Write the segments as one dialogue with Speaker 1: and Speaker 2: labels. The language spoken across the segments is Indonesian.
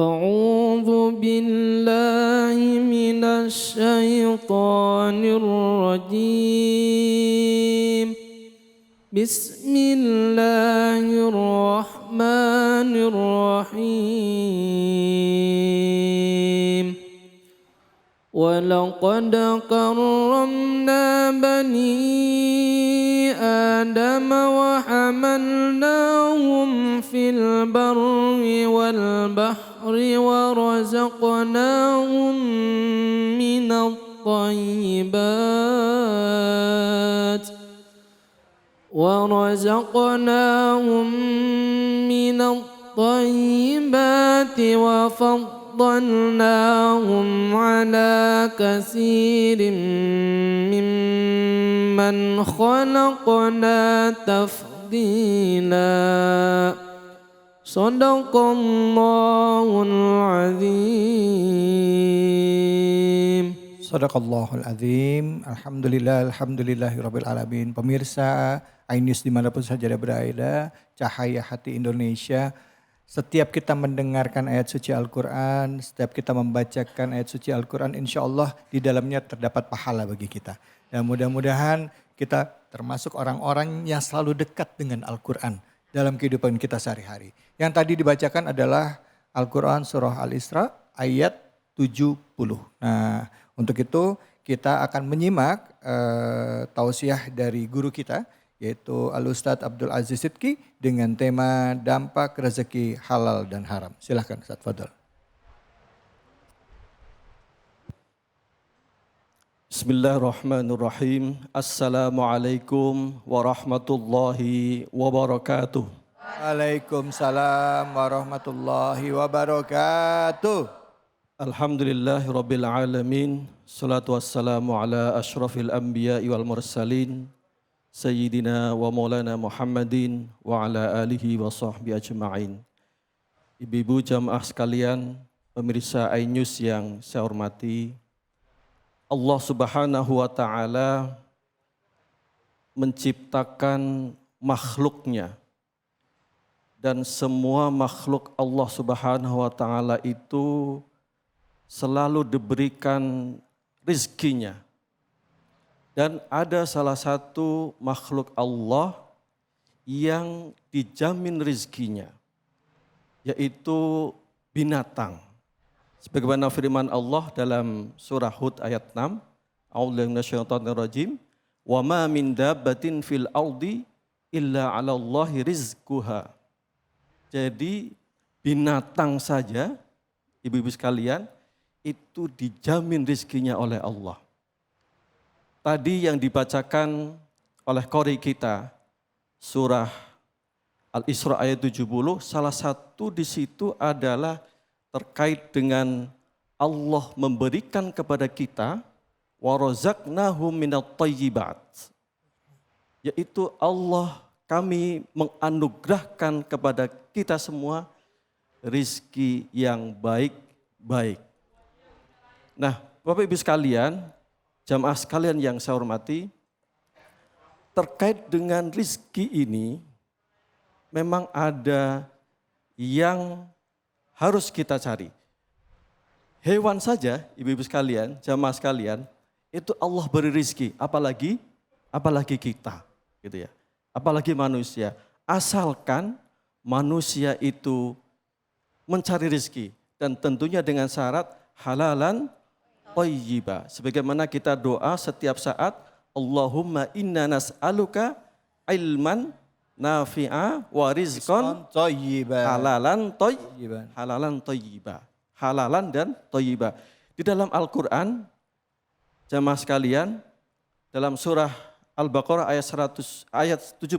Speaker 1: أعوذ بالله من الشيطان الرجيم. بسم الله الرحمن الرحيم. ولقد كرمنا بني آدم وحملناهم في البر والبحر ورزقناهم من الطيبات وفضلناهم على كثير ممن خلقنا تفضيلا. Sadaqallahul azim.
Speaker 2: Sadaqallahul azim. Alhamdulillahirabbil alamin. Pemirsa iNews dimanapun saja berada, cahaya hati Indonesia. Setiap kita mendengarkan ayat suci Al-Quran, setiap kita membacakan ayat suci Al-Quran, insya Allah di dalamnya terdapat pahala bagi kita. Dan mudah-mudahan kita termasuk orang-orang yang selalu dekat dengan Al-Quran dalam kehidupan kita sehari-hari. Yang tadi dibacakan adalah Al-Quran surah Al-Isra ayat 70. Nah, untuk itu kita akan menyimak tausiah dari guru kita, yaitu Al-Ustadz Abdul Aziz Sidki dengan tema dampak rezeki halal dan haram. Silahkan Ustadz Fadl.
Speaker 3: Bismillahirrahmanirrahim. Assalamualaikum warahmatullahi wabarakatuh.
Speaker 2: Waalaikumsalam warahmatullahi wabarakatuh.
Speaker 3: Alhamdulillahirabbil alamin. Salatu wassalamu ala asyrafil anbiya'i wal mursalin. Sayyidina wa maulana Muhammadin wa ala alihi wa sahbihi ajma'in. Ibu-ibu jamaah sekalian, pemirsa iNews yang saya hormati, Allah Subhanahu wa ta'ala menciptakan makhluknya. Dan semua makhluk Allah Subhanahu wa ta'ala itu selalu diberikan rizkinya. Dan ada salah satu makhluk Allah yang dijamin rizkinya, yaitu binatang. Sebagaimana firman Allah dalam surah Hud ayat 6, A'udzu minasyaitonir rajim, "Wa ma min dabbatin fil ardi illa 'alallahi rizquha." Jadi binatang saja, ibu-ibu sekalian, itu dijamin rizkinya oleh Allah. Tadi yang dibacakan oleh qori kita, surah Al-Isra ayat 70, salah satu di situ adalah terkait dengan Allah memberikan kepada kita warazaqnahum minat thayyibat, yaitu Allah kami menganugerahkan kepada kita semua rizki yang baik-baik. Nah, Bapak Ibu sekalian, jamaah sekalian yang saya hormati, terkait dengan rizki ini memang ada yang harus kita cari. Hewan saja, ibu-ibu sekalian, jamaah sekalian, itu Allah beri rizki, apalagi kita, gitu ya. Apalagi manusia. Asalkan manusia itu mencari rizki, dan tentunya dengan syarat halalan thayyiba. Sebagaimana kita doa setiap saat, Allahumma inna nas'aluka ilman nafi'a wa rizqan halalan thayyiba. Halalan dan thayyiba. Di dalam Al-Quran, jamaah sekalian, dalam surah Al-Baqarah ayat 72,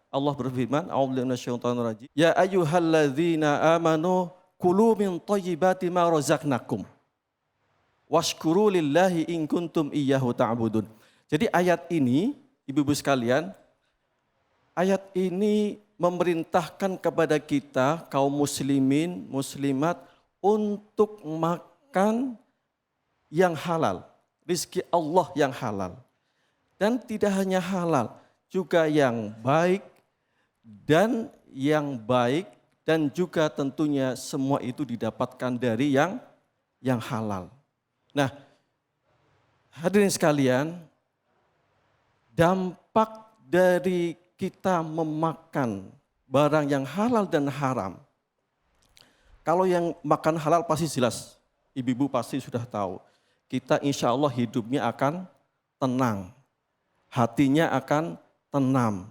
Speaker 3: Allah berfirman, A'udzu minasyaitonir rajim, ya ayyuhalladzina amanu kulu min thayyibati ma razaqnakum washkuru lillahi in kuntum iyyahu ta'budun. Jadi ayat ini, ibu-ibu sekalian, ayat ini memerintahkan kepada kita kaum muslimin, muslimat untuk makan yang halal, rizki Allah yang halal. Dan tidak hanya halal, juga yang baik dan yang baik dan juga tentunya semua itu didapatkan dari yang halal. Nah, hadirin sekalian, dampak dari kita memakan barang yang halal dan haram. Kalau yang makan halal pasti jelas, ibu-ibu pasti sudah tahu. Kita insya Allah hidupnya akan tenang, hatinya akan tenang.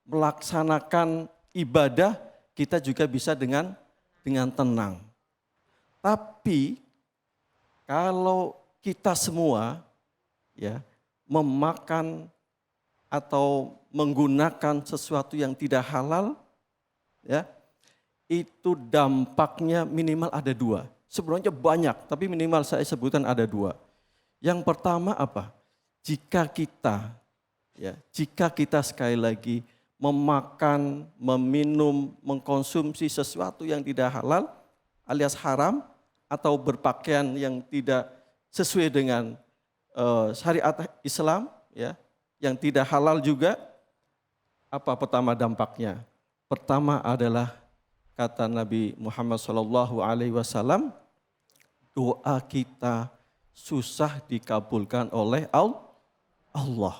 Speaker 3: Melaksanakan ibadah kita juga bisa dengan tenang. Tapi kalau kita semua ya memakan atau menggunakan sesuatu yang tidak halal, ya itu dampaknya minimal ada 2. Sebenarnya banyak, tapi minimal saya sebutkan ada 2. Yang pertama apa? Jika kita sekali lagi memakan, meminum, mengkonsumsi sesuatu yang tidak halal alias haram atau berpakaian yang tidak sesuai dengan syariat Islam, ya, yang tidak halal juga, apa pertama dampaknya? Pertama adalah kata Nabi Muhammad SAW, doa kita susah dikabulkan oleh Allah.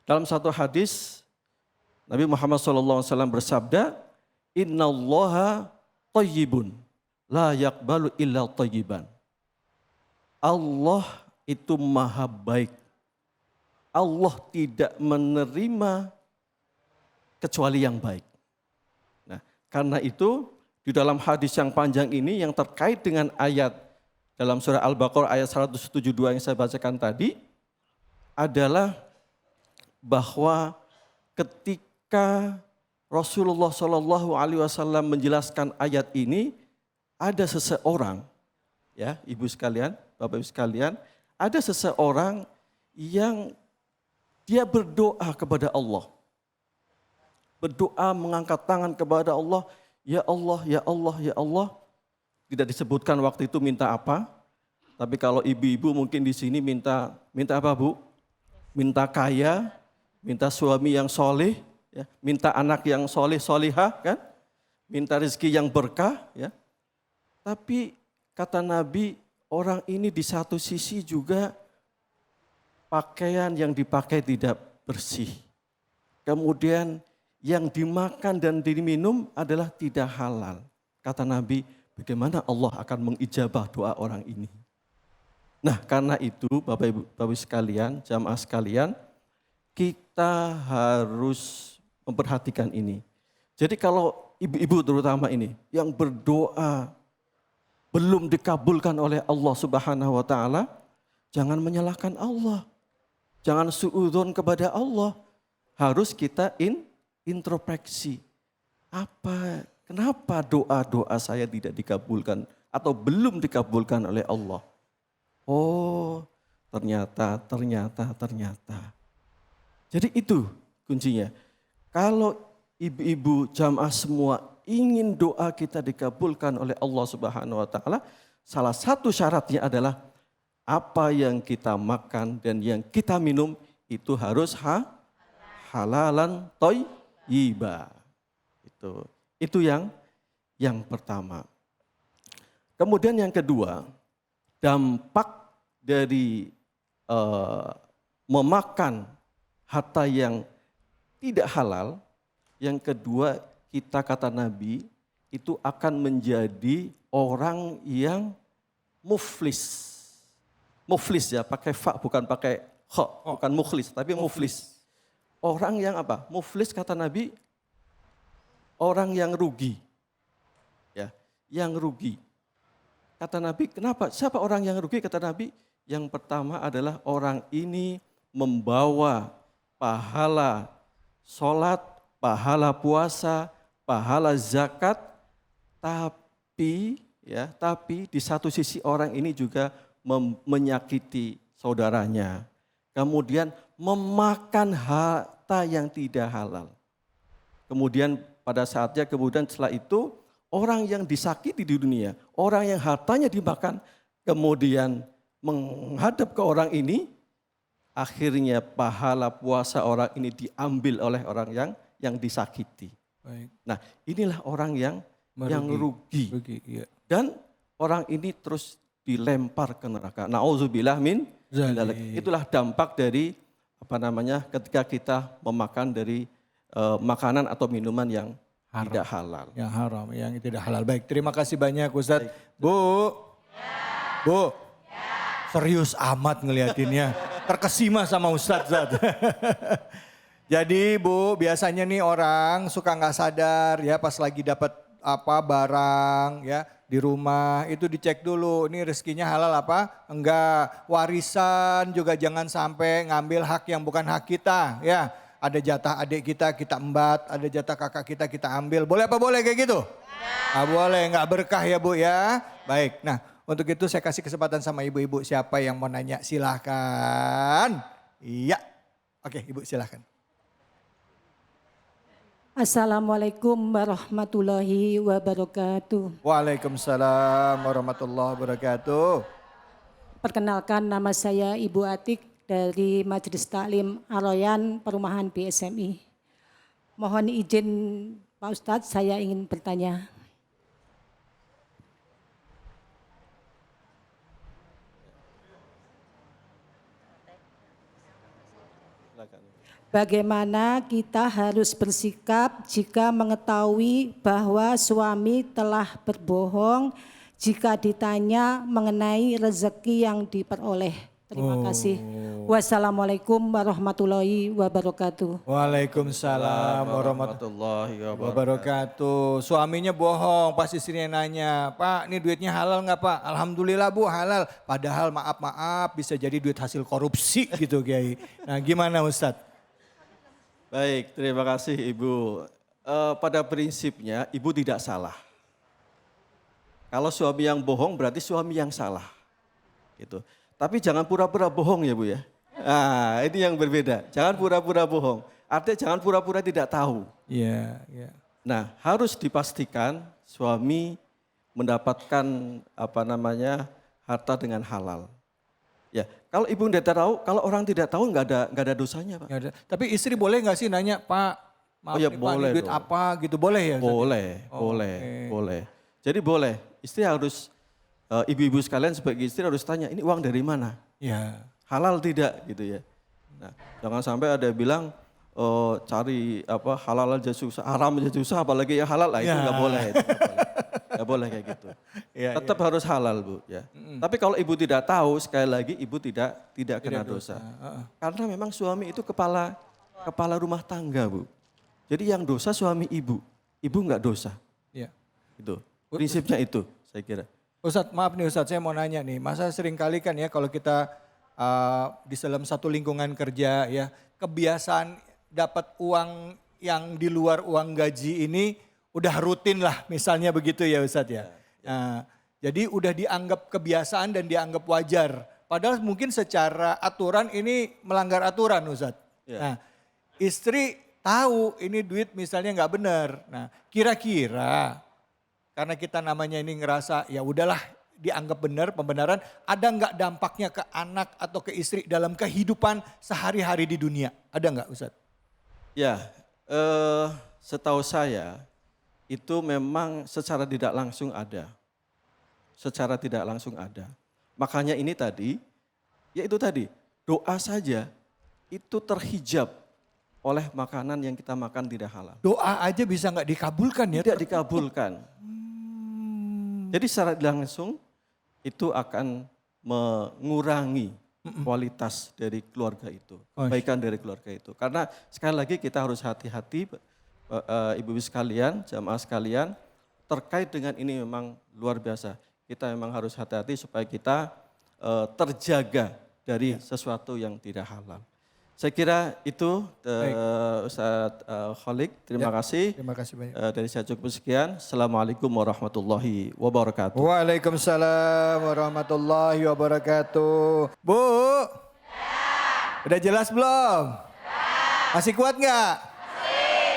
Speaker 3: Dalam satu hadis Nabi Muhammad SAW bersabda, Innallaha thayyibun, la yaqbalu illa thayyiban. Allah itu maha baik. Allah tidak menerima kecuali yang baik. Nah, karena itu di dalam hadis yang panjang ini yang terkait dengan ayat dalam surah Al-Baqarah ayat 172 yang saya bacakan tadi adalah bahwa ketika Rasulullah SAW menjelaskan ayat ini, ada seseorang, ya ibu sekalian, bapak ibu sekalian, ada seseorang yang dia berdoa kepada Allah. Berdoa mengangkat tangan kepada Allah, ya Allah, ya Allah, ya Allah. Tidak disebutkan waktu itu minta apa, tapi kalau ibu-ibu mungkin di sini minta apa Bu? Minta kaya, minta suami yang soleh, ya, minta anak yang soleh solihah, kan? Minta rezeki yang berkah, ya. Tapi kata Nabi, orang ini di satu sisi juga pakaian yang dipakai tidak bersih. Kemudian yang dimakan dan diminum adalah tidak halal. Kata Nabi, bagaimana Allah akan mengijabah doa orang ini? Nah, karena itu Bapak Ibu sekalian, jamaah sekalian, kita harus memperhatikan ini. Jadi kalau ibu-ibu terutama ini yang berdoa belum dikabulkan oleh Allah Subhanahu wa taala, jangan menyalahkan Allah. Jangan suudzon kepada Allah. Harus kita introspeksi. Kenapa doa-doa saya tidak dikabulkan atau belum dikabulkan oleh Allah? Oh, ternyata. Jadi itu kuncinya. Kalau ibu-ibu jamaah semua ingin doa kita dikabulkan oleh Allah Subhanahu wa taala, salah satu syaratnya adalah apa yang kita makan dan yang kita minum itu harus halalan thayyiba. Itu yang pertama. Kemudian yang kedua, dampak dari memakan harta yang tidak halal, yang kedua kita kata Nabi itu akan menjadi orang yang muflis. Muflis ya, pakai fa bukan pakai kha, bukan mukhlis tapi muflis. Orang yang apa? Muflis kata Nabi, orang yang rugi. Ya, yang rugi. Kata Nabi, kenapa? Siapa orang yang rugi? Kata Nabi, yang pertama adalah orang ini membawa pahala sholat, pahala puasa, pahala zakat, tapi di satu sisi orang ini juga menyakiti saudaranya. Kemudian memakan harta yang tidak halal. Kemudian pada saatnya, kemudian setelah itu orang yang disakiti di dunia, orang yang hartanya dimakan, kemudian menghadap ke orang ini, akhirnya pahala puasa orang ini diambil oleh orang yang disakiti.
Speaker 2: Baik.
Speaker 3: Nah, inilah orang yang rugi.
Speaker 2: Iya.
Speaker 3: Dan orang ini terus dilempar ke neraka. Nauzubillah min dzalik. Itulah dampak dari ketika kita memakan dari makanan atau minuman yang tidak halal.
Speaker 2: Yang haram, yang tidak halal. Baik, terima kasih banyak Ustadz. Bu. Bu. Serius amat ngeliatinnya. Terkesima sama Ustadz. Jadi Bu, biasanya nih orang suka nggak sadar ya pas lagi dapat barang ya di rumah itu dicek dulu ini rezekinya halal apa enggak. Warisan juga jangan sampai ngambil hak yang bukan hak kita ya. Ada jatah adik kita embat, ada jatah kakak kita ambil. Boleh apa boleh kayak gitu? Nggak boleh, nggak berkah ya Bu ya. Baik, nah untuk itu saya kasih kesempatan sama ibu-ibu siapa yang mau nanya silahkan. Iya, oke Ibu silahkan.
Speaker 4: Assalamualaikum warahmatullahi wabarakatuh.
Speaker 2: Waalaikumsalam warahmatullahi wabarakatuh.
Speaker 4: Perkenalkan nama saya Ibu Atik dari Majelis Taklim Aroyan Perumahan BSMI. Mohon izin Pak Ustadz, saya ingin bertanya. Bagaimana kita harus bersikap jika mengetahui bahwa suami telah berbohong jika ditanya mengenai rezeki yang diperoleh? Terima kasih. Wassalamualaikum warahmatullahi wabarakatuh.
Speaker 2: Waalaikumsalam warahmatullahi wabarakatuh. Suaminya bohong, pas istrinya nanya, Pak ini duitnya halal nggak Pak? Alhamdulillah Bu halal. Padahal maaf bisa jadi duit hasil korupsi gitu Kiai. Nah gimana Ustadz?
Speaker 3: Baik, terima kasih Ibu. Pada prinsipnya Ibu tidak salah. Kalau suami yang bohong berarti suami yang salah. Gitu. Tapi jangan pura-pura bohong ya Bu ya. Nah ini yang berbeda. Jangan pura-pura bohong. Artinya jangan pura-pura tidak tahu.
Speaker 2: Iya.
Speaker 3: Nah harus dipastikan suami mendapatkan harta dengan halal. Ya, kalau ibu tidak tahu, kalau orang tidak tahu nggak ada dosanya Pak.
Speaker 2: Nggak ada. Tapi istri boleh nggak sih nanya Pak, maaf
Speaker 3: ya,
Speaker 2: nih,
Speaker 3: boleh
Speaker 2: Pak, duit
Speaker 3: dong.
Speaker 2: apa gitu boleh ya?
Speaker 3: Boleh. Jadi boleh. Istri harus ibu-ibu sekalian sebagai istri harus tanya ini uang dari mana?
Speaker 2: Ya.
Speaker 3: Halal tidak gitu ya. Nah, jangan sampai ada yang bilang cari halal aja susah, haram aja susah, apalagi yang halal lah itu nggak boleh. Nggak boleh kayak gitu. Tetap harus halal Bu ya. Tapi kalau ibu tidak tahu sekali lagi ibu tidak kena dosa. Karena memang suami itu kepala rumah tangga Bu. Jadi yang dosa suami ibu nggak dosa.
Speaker 2: Iya.
Speaker 3: Itu prinsipnya itu saya kira.
Speaker 2: Ustadz maaf nih Ustadz saya mau nanya nih. Masa sering kali kan ya kalau kita di dalam satu lingkungan kerja ya kebiasaan dapat uang yang di luar uang gaji ini udah rutin lah misalnya begitu ya Ustadz ya. Nah, jadi udah dianggap kebiasaan dan dianggap wajar. Padahal mungkin secara aturan ini melanggar aturan Ustadz. Nah istri tahu ini duit misalnya nggak benar. Nah kira-kira karena kita namanya ini ngerasa ya udahlah dianggap benar pembenaran. Ada nggak dampaknya ke anak atau ke istri dalam kehidupan sehari-hari di dunia? Ada nggak Ustadz?
Speaker 3: Ya setahu saya itu memang secara tidak langsung ada. Secara tidak langsung ada. Makanya ini tadi, ya itu tadi, doa saja itu terhijab oleh makanan yang kita makan tidak halal.
Speaker 2: Doa aja bisa nggak dikabulkan ya?
Speaker 3: Tidak dikabulkan. Jadi secara langsung itu akan mengurangi kualitas dari keluarga itu. Kebaikan dari keluarga itu. Karena sekali lagi kita harus hati-hati ibu-ibu sekalian, jamaah sekalian, terkait dengan ini memang luar biasa. Kita memang harus hati-hati supaya kita terjaga dari sesuatu yang tidak halal. Saya kira itu Ustadz Khalik, terima kasih.
Speaker 2: Terima kasih banyak.
Speaker 3: Dari saya cukup sekian. Assalamualaikum warahmatullahi wabarakatuh.
Speaker 2: Waalaikumsalam warahmatullahi wabarakatuh. Bu, udah jelas belum? Masih kuat nggak?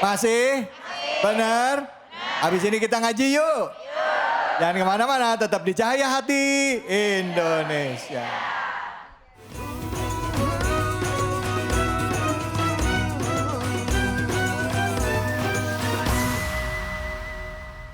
Speaker 2: Masih? Benar? Habis ini kita ngaji yuk. Jangan kemana-mana, tetap di Cahaya Hati Indonesia.